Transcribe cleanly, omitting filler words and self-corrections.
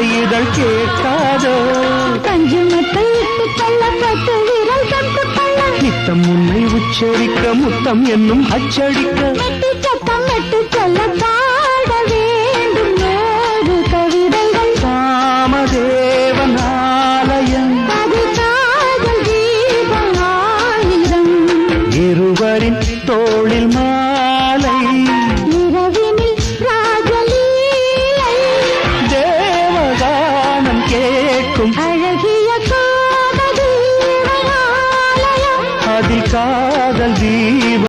ஆசை இதழ் கேட்காதோ கஞ்சுமத்தை இட்டு கொள்ளப்பட்டு விரல் தொட்டு கொள்ள நித்தம் உன்னை உச்சரிக்க முத்தம் என்னும் அச்சடிக்க மெட்டு சத்தம் மெட்டு சொல்ல பாட வேண்டும் நூறு கவிதைகள் காமதேவன் ஆலயம் அது காதல் தீபம் ஆயிரம் இருவரின் தோளில்